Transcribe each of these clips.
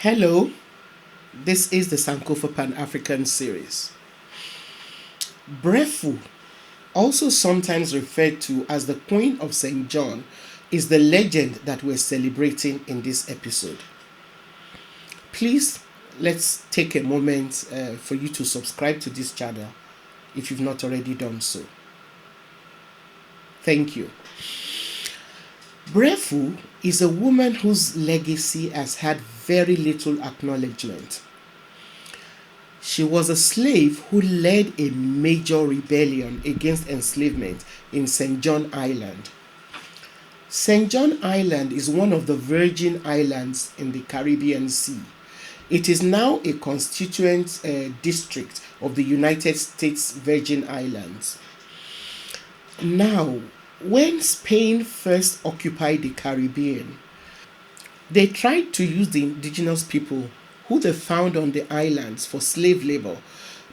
Hello, this is the Sankofa Pan African series. Breffu, also sometimes referred to as the Queen of St. John, is the legend that we're celebrating in this episode. Please, let's take a moment for you to subscribe to this channel if you've not already done so. Thank you. Breffu is a woman whose legacy has had very little acknowledgement. She was a slave who led a major rebellion against enslavement in St. John Island. St. John Island is one of the Virgin Islands in the Caribbean Sea. It is now a constituent district of the United States Virgin Islands. Now, when Spain first occupied the Caribbean, they tried to use the indigenous people who they found on the islands for slave labor,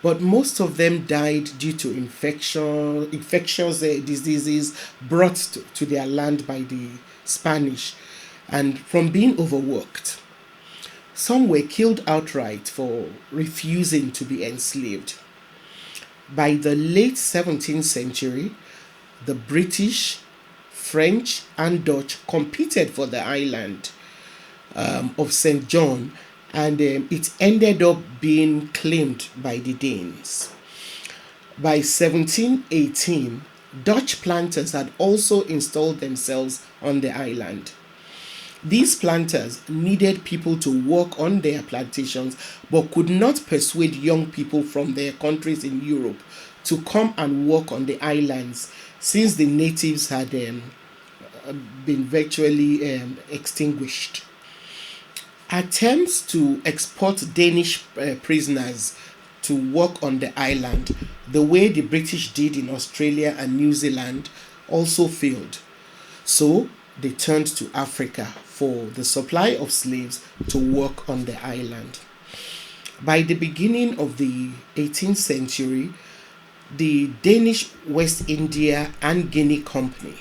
but most of them died due to infectious diseases brought to their land by the Spanish and from being overworked. Some were killed outright for refusing to be enslaved. By the late 17th century, the British, French, and Dutch competed for the island of St. John, and it ended up being claimed by the Danes. By 1718, Dutch planters had also installed themselves on the island. These planters needed people to work on their plantations but could not persuade young people from their countries in Europe to come and work on the islands since the natives had been virtually extinguished. Attempts to export Danish prisoners to work on the island, the way the British did in Australia and New Zealand, also failed. So they turned to Africa for the supply of slaves to work on the island. By the beginning of the 18th century, the Danish West India and Guinea Company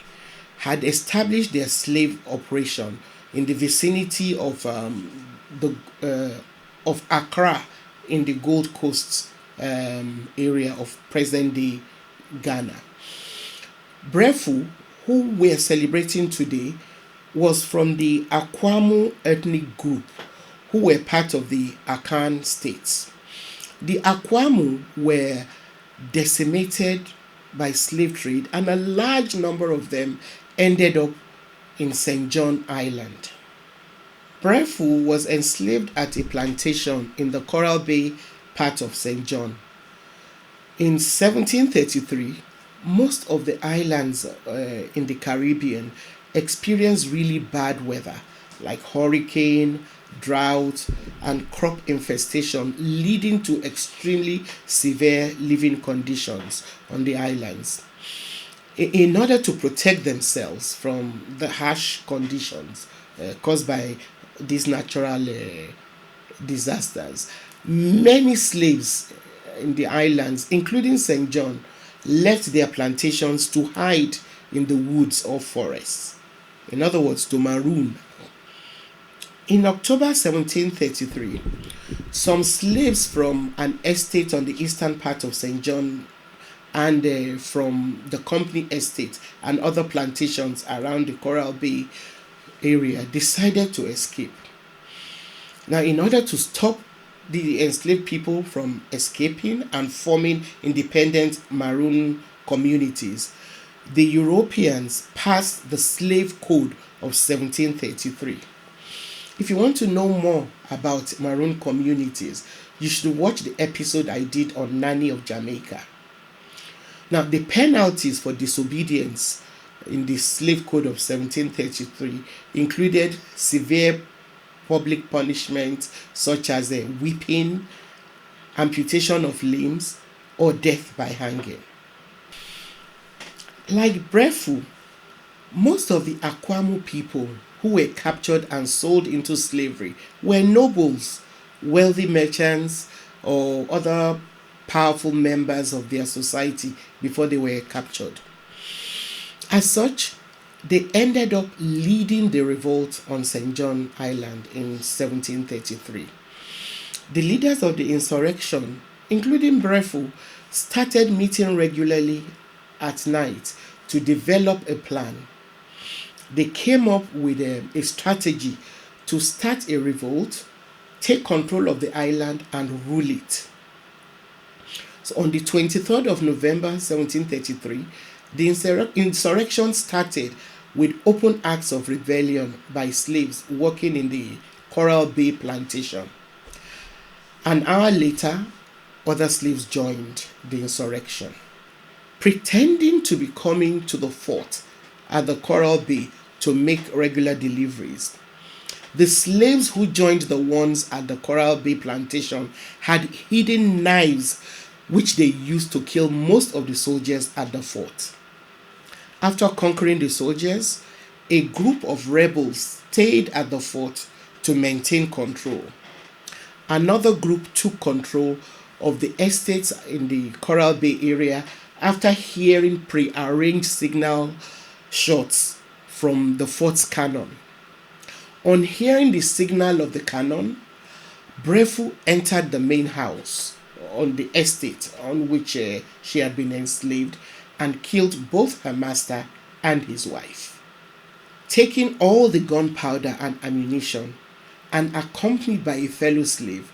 had established their slave operation in the vicinity of Accra in the Gold Coast area of present-day Ghana. Breffu, who we're celebrating today, was from the Akwamu ethnic group, who were part of the Akan states. The Akwamu were decimated by slave trade, and a large number of them ended up in St. John Island. Breffu was enslaved at a plantation in the Coral Bay part of St. John. In 1733, most of the islands in the Caribbean experienced really bad weather like hurricane, drought, and crop infestation, leading to extremely severe living conditions on the islands. In order to protect themselves from the harsh conditions caused by these natural disasters, many slaves in the islands, including St. John, left their plantations to hide in the woods or forests. In other words, to maroon. In October 1733, some slaves from an estate on the eastern part of St. John and from the company estate and other plantations around the Coral Bay area decided to escape. Now, in order to stop the enslaved people from escaping and forming independent maroon communities, the Europeans passed the Slave Code of 1733. If you want to know more about maroon communities, you should watch the episode I did on Nanny of Jamaica. Now, the penalties for disobedience in the Slave Code of 1733 included severe public punishment such as whipping, amputation of limbs, or death by hanging. Like Breffu, most of the Akwamu people who were captured and sold into slavery were nobles, wealthy merchants, or other powerful members of their society before they were captured. As such, They ended up leading the revolt on St. John Island in 1733. The leaders of the insurrection, including Breffu, started meeting regularly at night to develop a plan. They came up with a strategy to start a revolt, take control of the island, and rule it. So on the 23rd of November 1733, the insurrection started with open acts of rebellion by slaves working in the Coral Bay plantation. An hour later, other slaves joined the insurrection, pretending to be coming to the fort at the Coral Bay to make regular deliveries. The slaves who joined the ones at the Coral Bay plantation had hidden knives which they used to kill most of the soldiers at the fort. After conquering the soldiers, a group of rebels stayed at the fort to maintain control. Another group took control of the estates in the Coral Bay area after hearing pre-arranged signal shots from the fort's cannon. On hearing the signal of the cannon, Breffu entered the main house on the estate on which she had been enslaved and killed both her master and his wife. Taking all the gunpowder and ammunition and accompanied by a fellow slave,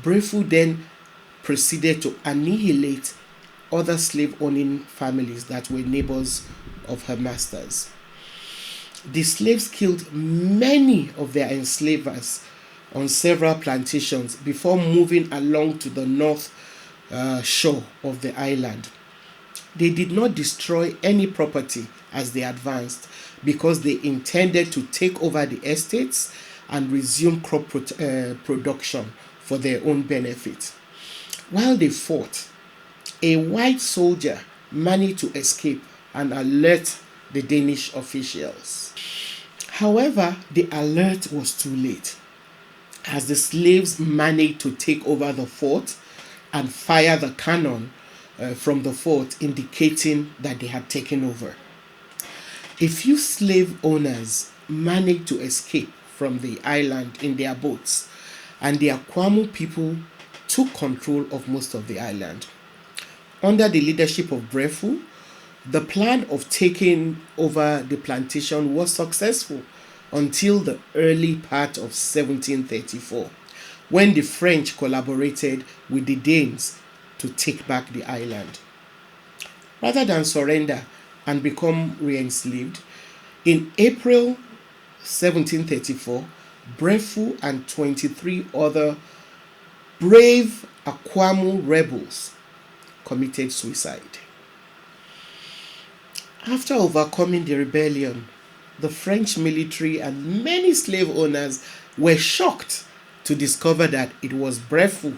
Breffu then proceeded to annihilate other slave-owning families that were neighbors of her masters. The slaves killed many of their enslavers on several plantations before moving along to the north shore of the island. They did not destroy any property as they advanced because they intended to take over the estates and resume crop production for their own benefit. While they fought, a white soldier managed to escape and alert the Danish officials. However, the alert was too late, as the slaves managed to take over the fort and fire the cannon from the fort, indicating that they had taken over. A few slave owners managed to escape from the island in their boats, and the Akwamu people took control of most of the island. Under the leadership of Breffu, the plan of taking over the plantation was successful until the early part of 1734, when the French collaborated with the Danes to take back the island. Rather than surrender and become re-enslaved, in April 1734, Breffu and 23 other brave Akwamu rebels committed suicide. After overcoming the rebellion, the French military and many slave owners were shocked to discover that it was Breffu,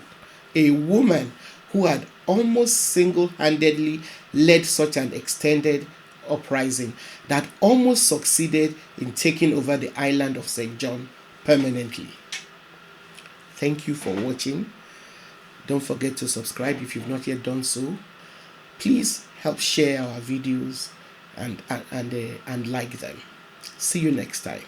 a woman who had almost single-handedly led such an extended uprising that almost succeeded in taking over the island of St. John permanently. Thank you for watching. Don't forget to subscribe if you've not yet done so. Please help share our videos and like them. See you next time.